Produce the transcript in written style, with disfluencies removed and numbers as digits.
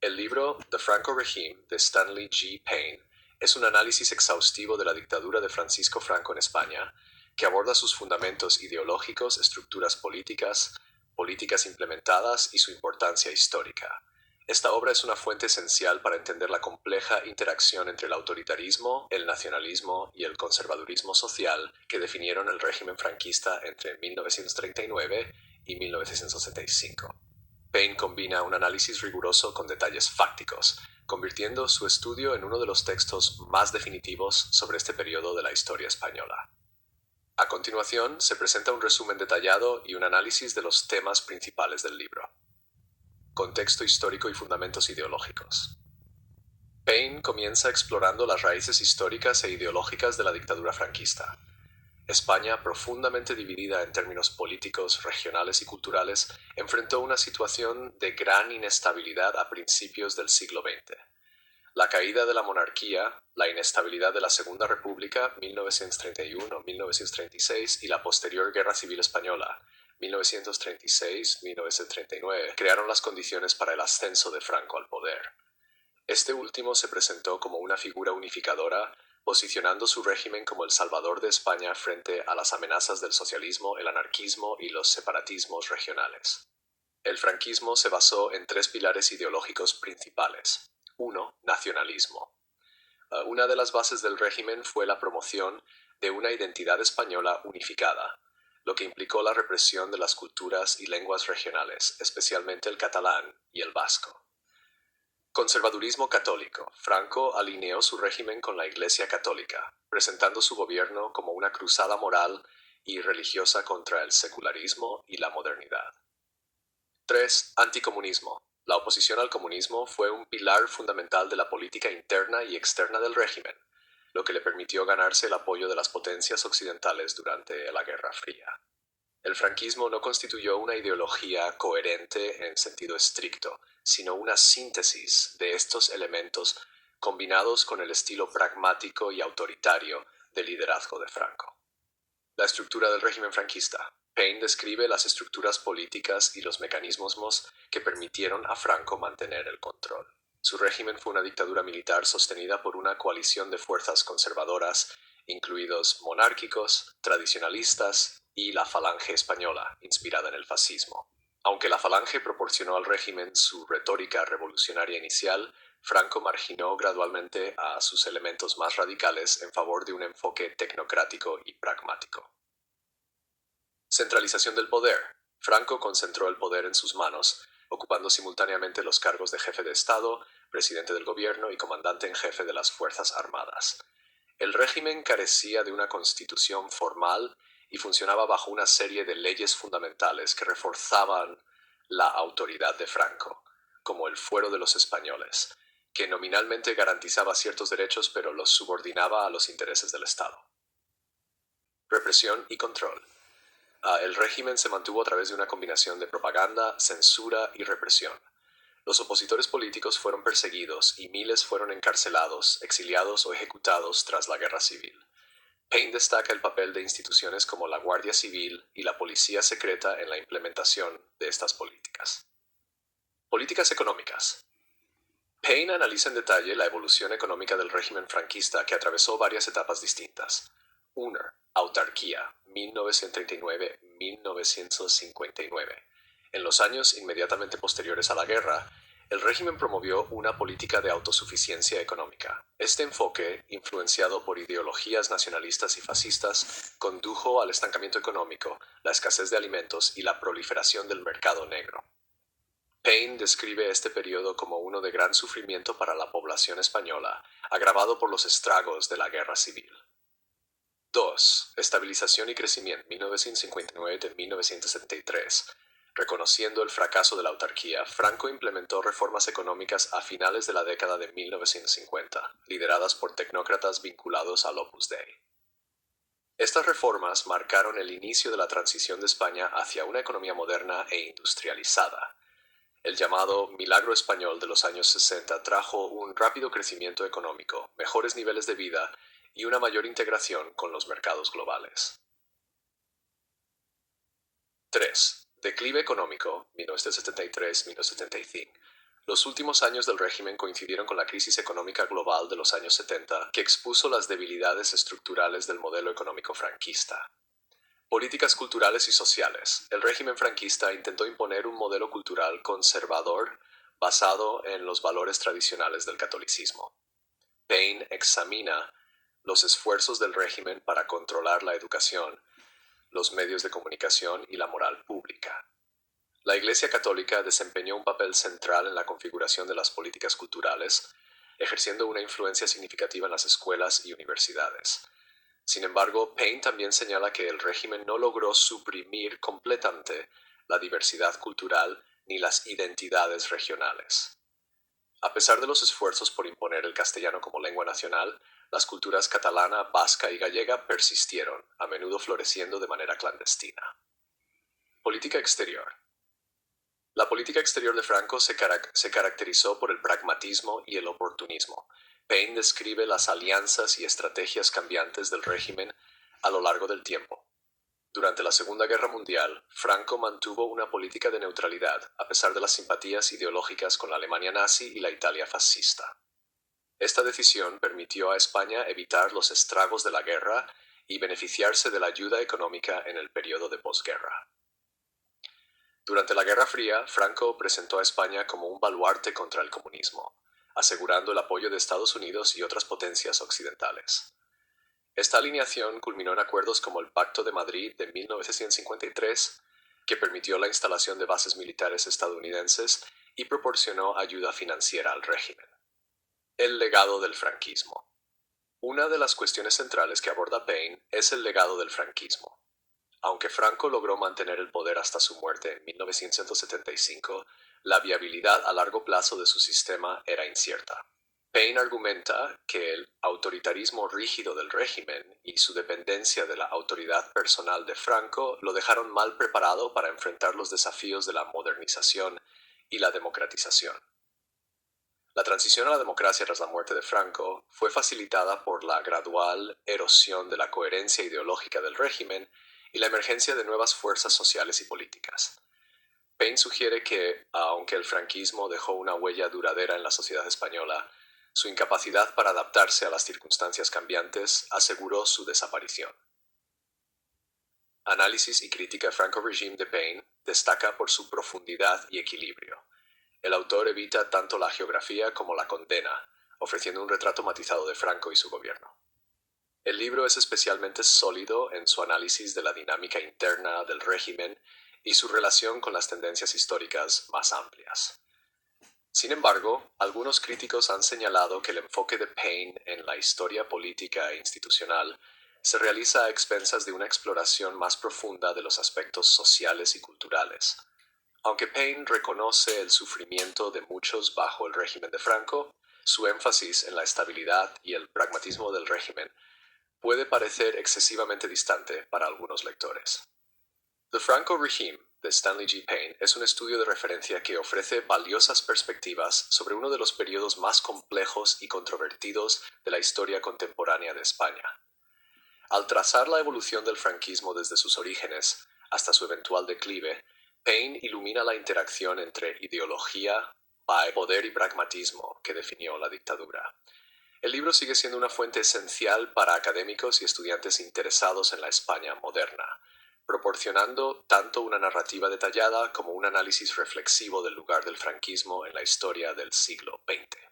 El libro The Franco Regime de Stanley G. Payne es un análisis exhaustivo de la dictadura de Francisco Franco en España, que aborda sus fundamentos ideológicos, estructuras políticas, políticas implementadas y su importancia histórica. Esta obra es una fuente esencial para entender la compleja interacción entre el autoritarismo, el nacionalismo y el conservadurismo social que definieron el régimen franquista entre 1939 y 1965. Payne combina un análisis riguroso con detalles fácticos, convirtiendo su estudio en uno de los textos más definitivos sobre este periodo de la historia española. A continuación, se presenta un resumen detallado y un análisis de los temas principales del libro. Contexto histórico y fundamentos ideológicos. Payne comienza explorando las raíces históricas e ideológicas de la dictadura franquista. España, profundamente dividida en términos políticos, regionales y culturales, enfrentó una situación de gran inestabilidad a principios del siglo XX. La caída de la monarquía, la inestabilidad de la Segunda República, 1931-1936, y la posterior Guerra Civil Española, 1936-1939, crearon las condiciones para el ascenso de Franco al poder. Este último se presentó como una figura unificadora, posicionando su régimen como el salvador de España frente a las amenazas del socialismo, el anarquismo y los separatismos regionales. El franquismo se basó en tres pilares ideológicos principales. 1. Nacionalismo. Una de las bases del régimen fue la promoción de una identidad española unificada, lo que implicó la represión de las culturas y lenguas regionales, especialmente el catalán y el vasco. Conservadurismo católico. Franco alineó su régimen con la Iglesia Católica, presentando su gobierno como una cruzada moral y religiosa contra el secularismo y la modernidad. 3. Anticomunismo. La oposición al comunismo fue un pilar fundamental de la política interna y externa del régimen, lo que le permitió ganarse el apoyo de las potencias occidentales durante la Guerra Fría. El franquismo no constituyó una ideología coherente en sentido estricto, sino una síntesis de estos elementos combinados con el estilo pragmático y autoritario del liderazgo de Franco. La estructura del régimen franquista. Payne describe las estructuras políticas y los mecanismos que permitieron a Franco mantener el control. Su régimen fue una dictadura militar sostenida por una coalición de fuerzas conservadoras, incluidos monárquicos, tradicionalistas y la Falange española, inspirada en el fascismo. Aunque la Falange proporcionó al régimen su retórica revolucionaria inicial, Franco marginó gradualmente a sus elementos más radicales en favor de un enfoque tecnocrático y pragmático. Centralización del poder. Franco concentró el poder en sus manos, ocupando simultáneamente los cargos de jefe de Estado, presidente del gobierno y comandante en jefe de las Fuerzas Armadas. El régimen carecía de una constitución formal y funcionaba bajo una serie de leyes fundamentales que reforzaban la autoridad de Franco, como el Fuero de los Españoles, que nominalmente garantizaba ciertos derechos pero los subordinaba a los intereses del Estado. Represión y control. El régimen se mantuvo a través de una combinación de propaganda, censura y represión. Los opositores políticos fueron perseguidos y miles fueron encarcelados, exiliados o ejecutados tras la Guerra Civil. Payne destaca el papel de instituciones como la Guardia Civil y la Policía Secreta en la implementación de estas políticas. Políticas económicas. Payne analiza en detalle la evolución económica del régimen franquista que atravesó varias etapas distintas. 1. Autarquía, 1939-1959. En los años inmediatamente posteriores a la guerra, el régimen promovió una política de autosuficiencia económica. Este enfoque, influenciado por ideologías nacionalistas y fascistas, condujo al estancamiento económico, la escasez de alimentos y la proliferación del mercado negro. Payne describe este periodo como uno de gran sufrimiento para la población española, agravado por los estragos de la Guerra Civil. 2. Estabilización y crecimiento, 1959-1973. Reconociendo el fracaso de la autarquía, Franco implementó reformas económicas a finales de la década de 1950, lideradas por tecnócratas vinculados al Opus Dei. Estas reformas marcaron el inicio de la transición de España hacia una economía moderna e industrializada. El llamado milagro español de los años 60 trajo un rápido crecimiento económico, mejores niveles de vida y una mayor integración con los mercados globales. 3. Declive económico, 1973-1975. Los últimos años del régimen coincidieron con la crisis económica global de los años 70, que expuso las debilidades estructurales del modelo económico franquista. Políticas culturales y sociales. El régimen franquista intentó imponer un modelo cultural conservador basado en los valores tradicionales del catolicismo. Paine examina los esfuerzos del régimen para controlar la educación, los medios de comunicación y la moral pública. La Iglesia Católica desempeñó un papel central en la configuración de las políticas culturales, ejerciendo una influencia significativa en las escuelas y universidades. Sin embargo, Paine también señala que el régimen no logró suprimir completamente la diversidad cultural ni las identidades regionales. A pesar de los esfuerzos por imponer el castellano como lengua nacional, las culturas catalana, vasca y gallega persistieron, a menudo floreciendo de manera clandestina. Política exterior. La política exterior de Franco se caracterizó por el pragmatismo y el oportunismo. Paine describe las alianzas y estrategias cambiantes del régimen a lo largo del tiempo. Durante la Segunda Guerra Mundial, Franco mantuvo una política de neutralidad, a pesar de las simpatías ideológicas con la Alemania nazi y la Italia fascista. Esta decisión permitió a España evitar los estragos de la guerra y beneficiarse de la ayuda económica en el periodo de posguerra. Durante la Guerra Fría, Franco presentó a España como un baluarte contra el comunismo, asegurando el apoyo de Estados Unidos y otras potencias occidentales. Esta alineación culminó en acuerdos como el Pacto de Madrid de 1953, que permitió la instalación de bases militares estadounidenses y proporcionó ayuda financiera al régimen. El legado del franquismo. Una de las cuestiones centrales que aborda Paine es el legado del franquismo. Aunque Franco logró mantener el poder hasta su muerte en 1975, la viabilidad a largo plazo de su sistema era incierta. Paine argumenta que el autoritarismo rígido del régimen y su dependencia de la autoridad personal de Franco lo dejaron mal preparado para enfrentar los desafíos de la modernización y la democratización. La transición a la democracia tras la muerte de Franco fue facilitada por la gradual erosión de la coherencia ideológica del régimen y la emergencia de nuevas fuerzas sociales y políticas. Paine sugiere que, aunque el franquismo dejó una huella duradera en la sociedad española, su incapacidad para adaptarse a las circunstancias cambiantes aseguró su desaparición. Análisis y crítica Franco-Regime de Paine destaca por su profundidad y equilibrio. El autor evita tanto la geografía como la condena, ofreciendo un retrato matizado de Franco y su gobierno. El libro es especialmente sólido en su análisis de la dinámica interna del régimen y su relación con las tendencias históricas más amplias. Sin embargo, algunos críticos han señalado que el enfoque de Paine en la historia política e institucional se realiza a expensas de una exploración más profunda de los aspectos sociales y culturales. Aunque Paine reconoce el sufrimiento de muchos bajo el régimen de Franco, su énfasis en la estabilidad y el pragmatismo del régimen puede parecer excesivamente distante para algunos lectores. The Franco Regime, de Stanley G. Paine, es un estudio de referencia que ofrece valiosas perspectivas sobre uno de los periodos más complejos y controvertidos de la historia contemporánea de España. Al trazar la evolución del franquismo desde sus orígenes hasta su eventual declive, Paine ilumina la interacción entre ideología, poder y pragmatismo que definió la dictadura. El libro sigue siendo una fuente esencial para académicos y estudiantes interesados en la España moderna, proporcionando tanto una narrativa detallada como un análisis reflexivo del lugar del franquismo en la historia del siglo XX.